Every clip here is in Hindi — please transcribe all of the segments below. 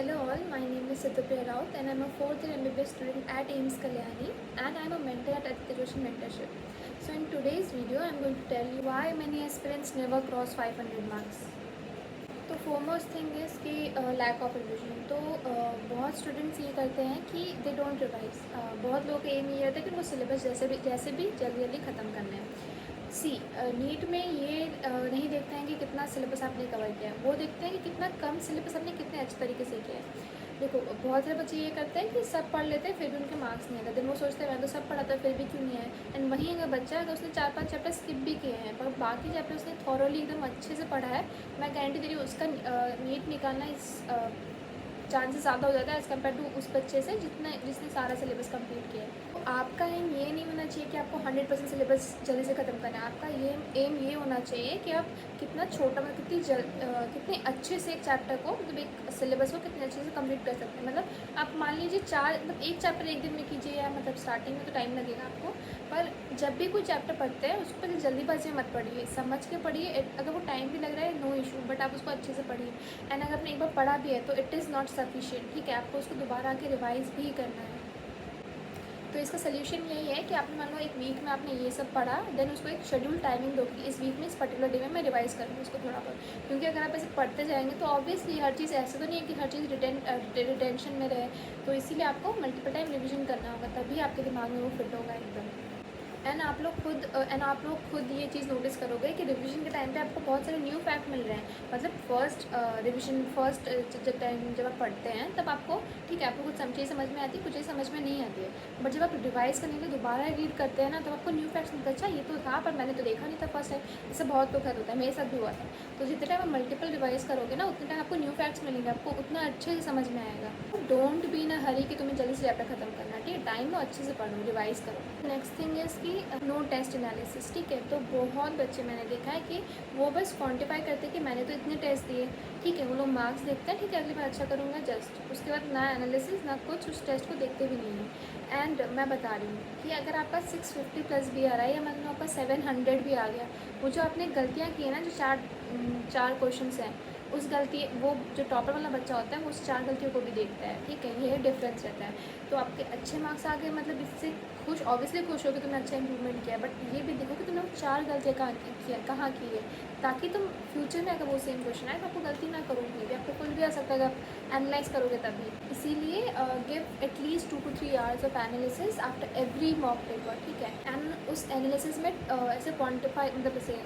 Hello all, my name is Sithupriya Raut and I am a 4th year MBBS student at AIMS Kalyani and I am a mentor at Aditya Joshi Mentorship. So in today's video, I am going to tell you why many aspirants never cross 500 marks. तो फोरमोस्ट थिंग इज़ कि लैक ऑफ रिविजन। तो बहुत स्टूडेंट्स ये करते हैं कि दे डोंट रिवाइज। बहुत लोगों का एम ये रहता है कि वो सिलेबस जैसे भी जल्दी जल्दी ख़त्म करना है। नीट में ये नहीं देखते हैं कि कितना सिलेबस आपने कवर किया है, वो देखते हैं कि कितना कम सिलेबस आपने कितने अच्छे तरीके से किया है। देखो बहुत सारे बच्चे ये करते हैं कि सब पढ़ लेते हैं फिर भी उनके मार्क्स नहीं आते, देन वो सोचते हैं मैं तो सब पढ़ा था फिर भी क्यों नहीं आए। एंड वहीं अगर बच्चा अगर उसने 4-5 चैप्टर स्किप भी किए हैं पर बाकी चैप्टर उसने थॉरोली एकदम अच्छे से पढ़ा है, मैं गारंटी दे रही हूँ उसका नीट निकालना इस चांसेस ज़्यादा हो जाता है एज़ कम्पेयर टू उस बच्चे से जिसने सारा सिलेबस कंप्लीट किया है। तो आपका एम ये नहीं होना चाहिए कि आपको 100% सिलेबस जल्दी से ख़त्म करना है। आपका एम ये होना चाहिए कि आप कितना छोटा मतलब कितने अच्छे से एक चैप्टर को मतलब एक सिलेबस को कितने अच्छे से कंप्लीट कर सकते हैं। मतलब आप मान लीजिए मतलब एक चैप्टर एक दिन में कीजिए या मतलब स्टार्टिंग में तो टाइम लगेगा आपको, पर जब भी कोई चैप्टर पढ़ते हैं उसको पहले जल्दीबाजी में मत पढ़िए, समझ के पढ़िए। अगर वो टाइम भी लग रहा है नो इशू, बट आप उसको अच्छे से पढ़िए। एंड अगर आपने एक बार पढ़ा भी है तो इट इज़ नॉट सफिशिएंट, ठीक है, आपको उसको दोबारा आके रिवाइज़ भी करना है। तो इसका सल्यूशन यही है कि आपने मान लो एक वीक में आपने ये सब पढ़ा, देन उसको एक शेड्यूल टाइमिंग दो कि इस वीक में इस पर्टिकुलर डे में मैं रिवाइज़ करूँगी उसको थोड़ा बहुत। क्योंकि अगर आप ऐसे पढ़ते जाएंगे तो ऑब्वियसली हर चीज़ ऐसे तो नहीं है कि हर चीज़ रिटेंशन में रहे, तो इसीलिए आपको मल्टीपल टाइम रिविजन करना होगा, तभी आपके दिमाग में वो फिट होगा एकदम। एंड आप लोग खुद ये चीज़ नोटिस करोगे कि रिवीजन के टाइम पे आपको बहुत सारे न्यू फैक्ट मिल रहे हैं। मतलब फर्स्ट जब आप पढ़ते हैं तब आपको ठीक है आपको कुछ चीज़ समझ में आती है, कुछ चीज़ समझ में नहीं आती है, बट जब आप रिवाइज़ करने के लिए दोबारा रीड करते हैं ना तब आपको न्यू फैक्ट्स मिलता है। अच्छा ये तो था पर मैंने तो देखा नहीं था फर्स्ट टाइम। इससे बहुत लोग होता है, मेरे साथ भी हुआ था। तो जितने टाइम आप मल्टीपल रिवाइज़ करोगे ना उतने टाइम आपको न्यू फैक्ट्स मिलेंगे, आपको उतना अच्छे से समझ में आएगा। डोंट बी इन अ हरी कि तुम्हें जल्दी से चैप्टर खत्म करना, ठीक है, टाइम लो, अच्छे से पढ़ो, रिवाइज़ करो। नेक्स्ट थिंग इज़ कि नो टेस्ट एनालिसिस, ठीक है। तो बहुत बच्चे मैंने देखा है कि वो बस क्वांटिफाई करते हैं कि मैंने तो इतने टेस्ट दिए, ठीक है, वो लोग मार्क्स देखते हैं, ठीक है अगली बार अच्छा करूँगा, जस्ट उसके बाद ना एनालिसिस ना कुछ, उस टेस्ट को देखते भी नहीं है। एंड मैं बता रही हूँ कि अगर आपका 650 प्लस भी आ रहा है या मतलब आपका 700 भी आ गया, वो जो आपने गलतियाँ की है ना, जो चार क्वेश्चन हैं, उस गलती वो जो टॉपर वाला बच्चा होता है वो उस 4 गलतियों को भी देखता है, ठीक है, ये डिफरेंस रहता है। तो आपके अच्छे मार्क्स आ गए मतलब इससे ऑब्वियसली खुश हो कि तुमने अच्छा इंप्रूवमेंट किया, बट ये भी देखो कि तुमने वो 4 गलतियाँ कहाँ की है, ताकि तुम फ्यूचर में अगर वो सेम क्वेश्चन आए तो आपको गलती ना करोगे, भी आपको कुछ भी आ सकता है अगर आप एनालाइज करोगे तभी। इसीलिए give at least 2 to 3 hours of analysis after every mock paper, ठीक है। एंड उस एनालिसिस में ऐसे क्वान्टिफाई मतलब ऐसे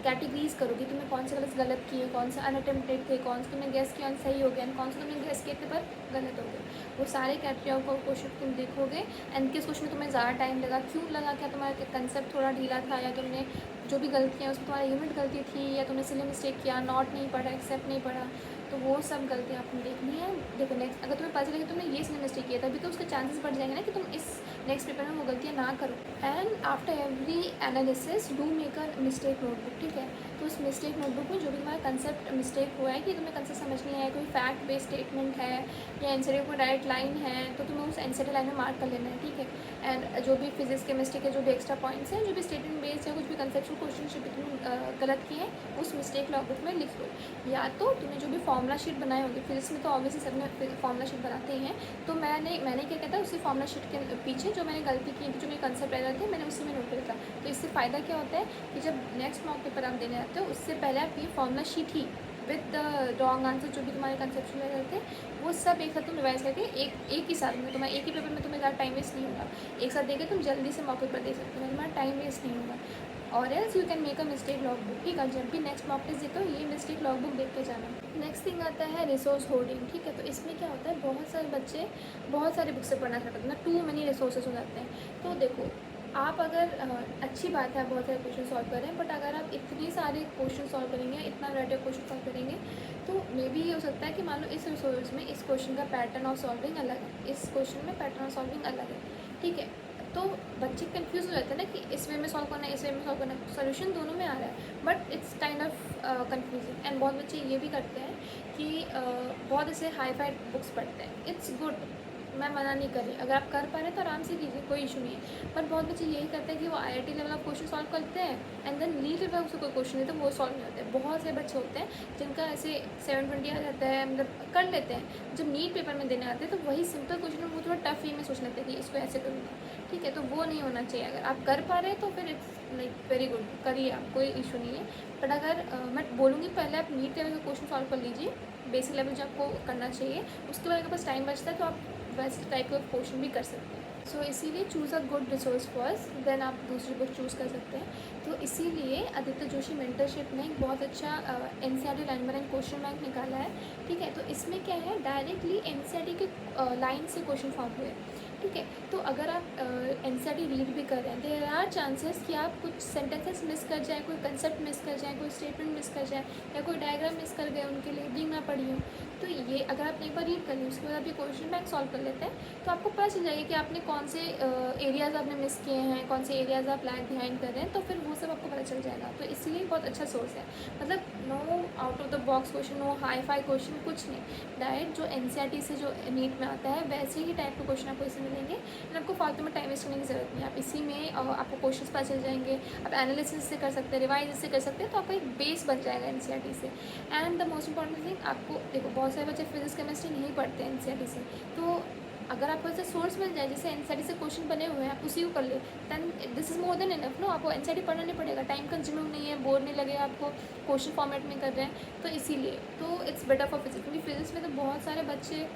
कैटेगरीज करो कि तुमने कौन से गलत किए, कौन से अनअटेम्प्टेड थे, कौन से तुमने गेस किया सही हो गया, कौन से तुमने गेस किए थे पर गलत हो गए। वो सारे कैटेगरी को क्वेश्चन तुम देखोगे एंड किस क्वेश्चन में तुम्हें ज़्यादा टाइम लगा, क्यों लगा, क्या तुम्हारा कंसेप्ट थोड़ा ढीला था, या तुमने जो भी गलतियाँ उसमें तुम्हारा यूनिट गलती थी, या तुमने सिले मिस्टेक किया, नॉट नहीं पढ़ा, एक्सेप्ट नहीं पढ़ा, तो वो सब गलतियाँ आपको देखनी है। देखो नेक्स्ट अगर तुम्हें पता चले कि तुमने ये सिले मिस्टेक किया तभी तो उसके चांसेस बढ़ जाएंगे ना कि तुम इस नेक्स्ट पेपर में वो गलतियाँ ना करो। And after every analysis do make a mistake notebook, ठीक है। तो उस मिस्टेक नोटबुक में जो भी तुम्हारा कंसेप्ट मिस्टेक हुआ है कि तुम्हें कंसेप्ट समझ नहीं आया, कोई फैक्ट बेस्ड स्टेटमेंट है या आंसर कोई डायरेक्ट लाइन है, तो तुम्हें उस आंसर लाइन में मार्क कर लेना है, ठीक है। एंड जो भी फिजिक्स केमिस्ट्री के जो भी एक्स्ट्रा पॉइंट्स हैं, जो भी स्टेटमेंट बेस्ड है, कुछ भी कंसेप्चुअल क्वेश्चन भी तुमने गलत किए हैं उस मिस्टेक लॉगबुक में लिख लो। या तो तुमने जो भी फॉर्मूला शीट बनाए होंगे, फिजिक्स में तो ऑब्वियसली सबने फॉर्मूला शीट बनाते ही हैं, तो मैंने क्या कहता है उसी फॉर्मूला शीट के पीछे जो मैंने गलती की थी, जो मेरे कंसेप्ट रह रहे थे, मैंने उसी में नोट किया था। तो इससे फ़ायदा क्या होता है कि जब नेक्स्ट मॉक पेपर आप देने आते हो उससे पहले आप ये formula sheet he with the wrong answer जो भी तुम्हारे कंसेप्शन में रहते हैं वो सब एक साथ तुम रिवाइज करके एक ही साल में तुम्हारे एक ही पेपर में तुम्हें ज़्यादा टाइम वेस्ट नहीं होगा, एक साथ देके तुम जल्दी से मॉक पेपर दे सकते हो, तुम्हारा टाइम वेस्ट नहीं होगा। और else you can make a mistake log book, ठीक है, जब भी नेक्स्ट मॉक टेस्ट देते हो ये मिस्टेक लॉग बुक देख के जाना। नेक्स्ट थिंग आता है रिसोर्स होल्डिंग, ठीक है। तो इसमें क्या होता है बहुत सारे बच्चे बहुत सारे बुक से पढ़ना स्टार्ट करते हैं, टू मनी रिसोर्सेज हो जाते हैं। तो देखो आप अगर अच्छी बात है आप बहुत सारे क्वेश्चन सॉल्व कर रहे हैं, बट अगर आप इतनी सारे क्वेश्चन सॉल्व करेंगे, इतना वैरायटी क्वेश्चन सॉल्व करेंगे, तो मे बी ये हो सकता है कि मान लो इस रिसोर्स में इस क्वेश्चन का पैटर्न ऑफ सॉल्विंग अलग है, इस क्वेश्चन में पैटर्न ऑफ सॉल्विंग अलग है, ठीक है। तो बच्चे कंफ्यूज हो जाते हैं ना कि इस वे में सॉल्व करना है, इस वे में सॉल्व करना है, सोल्यूशन दोनों में आ रहा है but it's kind of confusing. And बहुत बच्चे ये भी करते हैं कि बहुत ऐसे हाई फाई बुक्स पढ़ते हैं, इट्स गुड, मैं मना नहीं कर रही, अगर आप कर पा रहे हैं तो आराम से कीजिए, कोई इशू नहीं है। पर बहुत बच्चे यही करते हैं कि वो IIT लेवल का क्वेश्चन सॉल्व करते हैं एंड देन नीट लेवल से कोई क्वेश्चन नहीं तो वो सॉल्व नहीं होते हैं। बहुत से बच्चे होते हैं जिनका ऐसे 720 आ जाता है, मतलब कर लेते हैं, जब नीट पेपर में देने आते हैं तो वही सिंपल क्वेश्चन वो थोड़ा टफ वे में सोच लेते हैं कि इसको ऐसे करूँगा, ठीक है। तो वो नहीं होना चाहिए। अगर आप कर पा रहे हैं तो फिर इट्स लाइक वेरी गुड, करिए आप, कोई इशू नहीं है। बट अगर मैं बोलूँगी पहले आप नीट लेवल का क्वेश्चन सॉल्व कर लीजिए, बेसिक लेवल जो आपको करना चाहिए, उसके बाद आपके पास टाइम बचता है तो आप वैसे टाइप का क्वेश्चन भी कर सकते हैं। सो इसीलिए choose a good resource first, then आप दूसरी बुक चूज़ कर सकते हैं। तो इसीलिए आदित्य जोशी मेंटरशिप ने एक बहुत अच्छा NCERT line by line question bank निकाला है, ठीक है। तो इसमें क्या है, डायरेक्टली NCERT के लाइन से क्वेश्चन फॉर्म हुए, ठीक है। तो अगर आप NCERT रीड भी कर रहे हैं, देयर आर चांसेस कि आप कुछ सेंटेंसेस मिस कर जाएँ, कोई कंसेप्ट मिस कर जाएँ, कोई स्टेटमेंट मिस कर जाए, या कोई डायग्राम मिस कर गए, उनके लेबलिंग ना पढ़ी हो। तो ये अगर आप एक बार रीड कर लें, उसके बाद आप ये क्वेश्चन बैंक सॉल्व कर लेते हैं, तो आपको पता चल जाएगा कि आपने कौन से एरियाज़ आपने मिस किए हैं, कौन से एरियाज़ आप लैग बिहाइंड कर रहे हैं, तो फिर वो सब आपको पता चल जाएगा। तो इसीलिए बहुत अच्छा सोर्स है, मतलब no out of the box question, no hi fi question, कुछ नहीं। डायरेक्ट जो NCERT से जो नीट में आता है वैसे ही टाइप के क्वेश्चन आपको इसमें मिलेंगे, और आपको फालतू में टाइम वेस्ट करने की ज़रूरत नहीं है। आप इसी में आपको क्वेश्चन पता चल जाएंगे, आप एनालिसिस से कर सकते हैं, रिवाइज से कर सकते हैं, तो आपका एक बेस बन जाएगा NCERT से। And the most important thing, आपको देखो बहुत सारे बच्चे फिजिक्स केमिस्ट्री नहीं पढ़ते हैं NCERT से, तो अगर आपको ऐसे सोर्स मिल जाए जैसे NCERT से क्वेश्चन बने हुए हैं, आप उसी को कर ले, then this is more than enough. No, आपको NCERT पढ़ना नहीं पड़ेगा, टाइम कंज्यूमिंग नहीं है, बोर नहीं लगेगा आपको, क्वेश्चन फॉर्मेट में कर रहे हैं, तो इसीलिए तो इट्स बेटर फॉर फिजिक्स। क्योंकि फिजिक्स में तो बहुत सारे बच्चे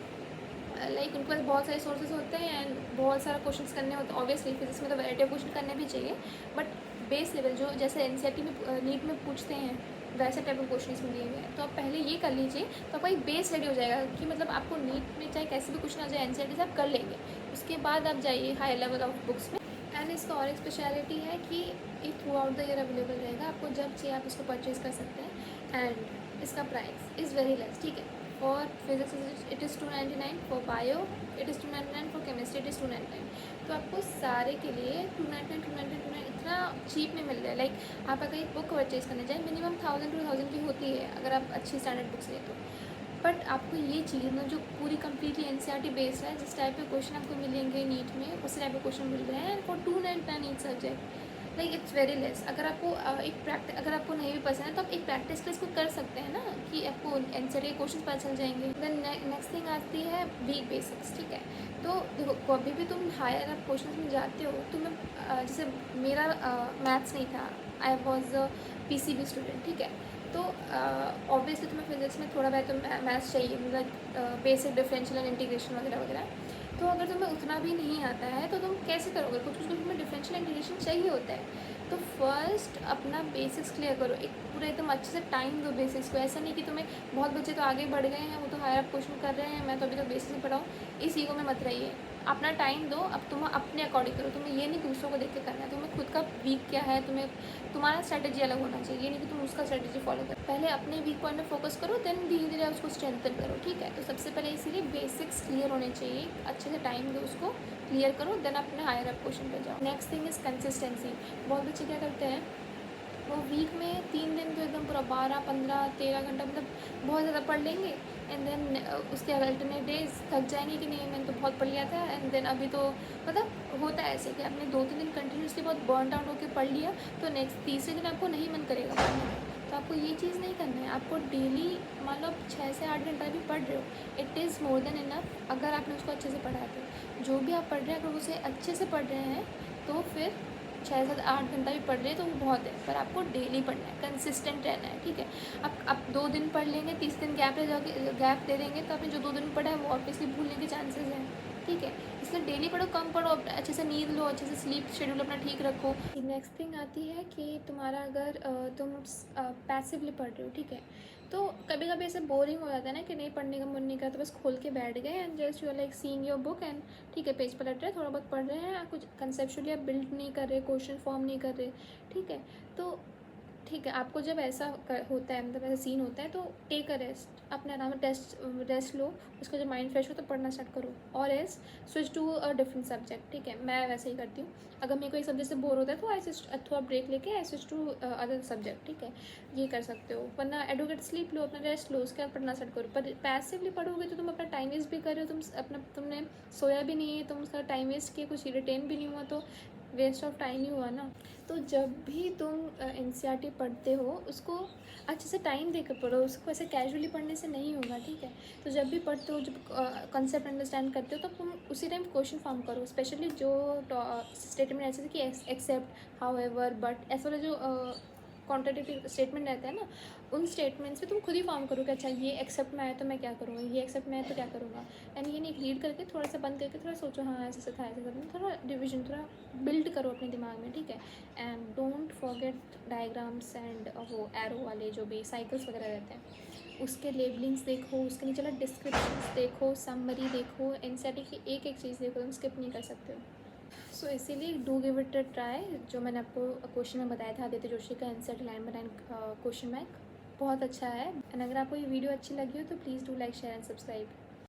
लाइक उनके पास बहुत सारे सोर्सेज होते हैं एंड बहुत सारा क्वेश्चन करने होते हैं। ऑब्वियसली फिजिक्स में तो वैरायटी ऑफ क्वेश्चन करने भी चाहिए, बट बेस लेवल जो जैसे NCERT में नीट में पूछते हैं वैसे टाइप ऑफ क्वेश्चन इसमें दिए हुए हैं, तो आप पहले ये कर लीजिए, तो आपका एक बेस रेडी हो जाएगा कि मतलब आपको नीट में चाहे कैसे भी क्वेश्चन आ जाए NCERT से आप कर लेंगे। उसके बाद आप जाइए हाई लेवल ऑफ बुक्स में। एंड इसका और एक स्पेशलिटी है कि ये through out the year available रहेगा, आपको जब चाहिए आप इसको परचेज़ कर सकते हैं। एंड इसका प्राइस इज़ वेरी लेस, ठीक है। For physics it is 299, for bio it is 299, for chemistry it is 299। तो आपको सारे के लिए 299 इतना चीप में मिल रहा है। लाइक आप अगर एक बुक परचेज़ करने जाए मिनिमम 1000 की होती है अगर आप अच्छी स्टैंडर्ड बुक्स लें तो। बट आपको ये चीज़ ना जो पूरी कम्प्लीटली NCERT बेस्ड है, जिस टाइप के क्वेश्चन आपको मिलेंगे नीट में उसी टाइप के क्वेश्चन मिल रहे हैं for 299 each subject. Like it's very less. अगर आपको अगर आपको नहीं भी पसंद है तो आप एक प्रैक्टिस के इसको कर सकते हैं ना, कि आपको NCERT के क्वेश्चन पता चल जाएंगे। देन नेक्स्ट थिंग आती है वीक बेसिक्स, ठीक है। तो देखो कभी भी तुम हायर आप क्वेश्चन में जाते हो, तो मैं जैसे मेरा मैथ्स नहीं था, I was a PCB student, ठीक है। तो ऑब्वियसली तुम्हें फिजिक्स में थोड़ा बहुत तो मैथ्स चाहिए, मतलब बेसिक डिफरेंशियल एंड इंटीग्रेशन वगैरह वगैरह। तो अगर तुम्हें उतना भी नहीं आता है तो तुम कैसे करोगे, कुछ कुछ तुम्हें डिफरेंशियल इंटीग्रेशन चाहिए होता है। तो फर्स्ट अपना बेसिक्स क्लियर करो, एक पूरा एकदम अच्छे से टाइम दो बेसिक्स को। ऐसा नहीं कि तुम्हें बहुत बच्चे तो आगे बढ़ गए हैं, वो तो हायर अप क्वेश्चन कर रहे हैं, मैं तो अभी तो बेसिक्स में पढ़ाऊँ, इस ईगो में मत रहिए। अपना टाइम दो, अब तुम अपने अकॉर्डिंग करो, तुम्हें ये नहीं दूसरों को देख के करना है, तुम्हें खुद का वीक क्या है, तुम्हारा स्ट्रैटेजी अलग होना चाहिए, ये नहीं कि तुम उसका स्ट्रैटेजी फॉलो करो। पहले अपने वीक पॉइंट में फोकस करो, देन धीरे धीरे उसको स्ट्रेंथन करो, ठीक है। तो सबसे पहले इसीलिए बेसिक्स क्लियर होने चाहिए, अच्छे से टाइम दो उसको, क्लियर करो, देन अपने हायर अप क्वेश्चन पे जाओ। Next thing is consistency. बहुत बच्चे क्या करते हैं, वो वीक में 3 दिन तो एकदम पूरा 12, 15, 13 घंटा मतलब बहुत ज़्यादा पढ़ लेंगे, एंड देन उसके अल्टरनेट डेज थक जाएंगे कि नहीं मैंने तो बहुत पढ़ लिया था, एंड देन अभी तो मतलब होता है ऐसे कि आपने 2-3 दिन कंटिन्यूसली बहुत बर्न आउट होकर पढ़ लिया, तो नेक्स्ट तीसरे दिन आपको नहीं मन करेगा पढ़ने का। तो आपको ये चीज़ नहीं करना है, आपको डेली मान लो आप 6 से 8 घंटा भी पढ़ रहे हो, it is more than enough. अगर आपने उसको अच्छे से पढ़ा है तो जो भी आप पढ़ रहे हैं अगर उसे अच्छे से पढ़ रहे हैं तो फिर 6 से 8 घंटा भी पढ़ रहे हैं तो वो बहुत है, पर आपको डेली पढ़ना है, कंसिस्टेंट रहना है, ठीक है। आप 2 दिन पढ़ लेंगे, 30 दिन गैप दे देंगे तो आपने जो 2 दिन पढ़ा है वो ऑब्वियसली भूलने के चांसेस हैं, ठीक है। इसलिए डेली पढ़ो, कम पढ़ो, अच्छे से नींद लो, अच्छे से स्लीप शेड्यूल अपना ठीक रखो। नेक्स्ट थिंग आती है कि तुम्हारा अगर तुम पैसिवली पढ़ रहे हो, ठीक है, तो कभी कभी ऐसे बोरिंग हो जाता है ना कि नहीं पढ़ने का मन नहीं करता, तो बस खोल के बैठ गए and just you are like seeing your book and ठीक है पेज पलट रहे हैं, थोड़ा बहुत पढ़ रहे हैं, कुछ कंसेप्चुअली आप बिल्ड नहीं कर रहे, क्वेश्चन फॉर्म नहीं कर रहे, ठीक है। तो ठीक है, आपको जब ऐसा होता है, मतलब ऐसा सीन होता है, तो टेक अ रेस्ट, अपने आराम से रेस्ट लो। उसका जब माइंड फ्रेश हो तो पढ़ना स्टार्ट करो, और as switch to a different subject. ठीक है, मैं वैसे ही करती हूँ। अगर मेरे को एक सब्जेक्ट से बोर होता है तो आई थोड़ा ब्रेक लेके I switch to other subject. ठीक है, ये कर सकते हो। वरना एडवोकेट स्लीप लो, अपना रेस्ट लो, उसके बाद पढ़ना स्टार्ट करो। पर पैसिवली पढ़ोगे तो तुम अपना टाइम वेस्ट भी कर रहे हो, तुमने सोया भी नहीं है, तुम उसका टाइम वेस्ट किए, कुछ रिटेन भी नहीं हुआ, तो वेस्ट ऑफ टाइम ही हुआ ना। तो जब भी तुम एनसीईआरटी पढ़ते हो, उसको अच्छे से टाइम देकर पढ़ो, उसको ऐसे कैजुअली पढ़ने से नहीं होगा। ठीक है, तो जब भी पढ़ते हो, जब कॉन्सेप्ट अंडरस्टैंड करते हो, तो तुम उसी टाइम क्वेश्चन फॉर्म करो। स्पेशली जो स्टेटमेंट ऐसे थे कि एक्सेप्ट, हाउ एवर, बट, ऐसा वाला जो कॉन्ट्राडिक्टरी स्टेटमेंट रहता है ना, उन स्टेटमेंट्स पे तुम खुद ही फॉर्म करो कि अच्छा ये एक्सेप्ट में आया तो मैं क्या करूँगा, ये एक्सेप्ट में आया तो क्या करूँगा। एंड ये नहीं, रीड करके थोड़ा सा बंद करके थोड़ा सोचो, हाँ ऐसे से था, ऐसे था, थोड़ा डिवीजन, थोड़ा बिल्ड करो अपने दिमाग में। ठीक है, and don't forget diagrams and वो एरो वाले जो भी साइकिल्स वगैरह रहते हैं, उसके लेबलिंग्स देखो, उसके नीचे वाला डिस्क्रिप्शन देखो, समरी देखो, एनसीईआरटी की एक एक चीज़ देखो, तुम स्किप नहीं कर सकते हो। सो इसीलिए do give it a try. जो मैंने आपको क्वेश्चन में बताया था आदित्य जोशी का NCERT line by line question bank, बहुत अच्छा है। एंड अगर आपको ये वीडियो अच्छी लगी हो तो please do like, share and subscribe.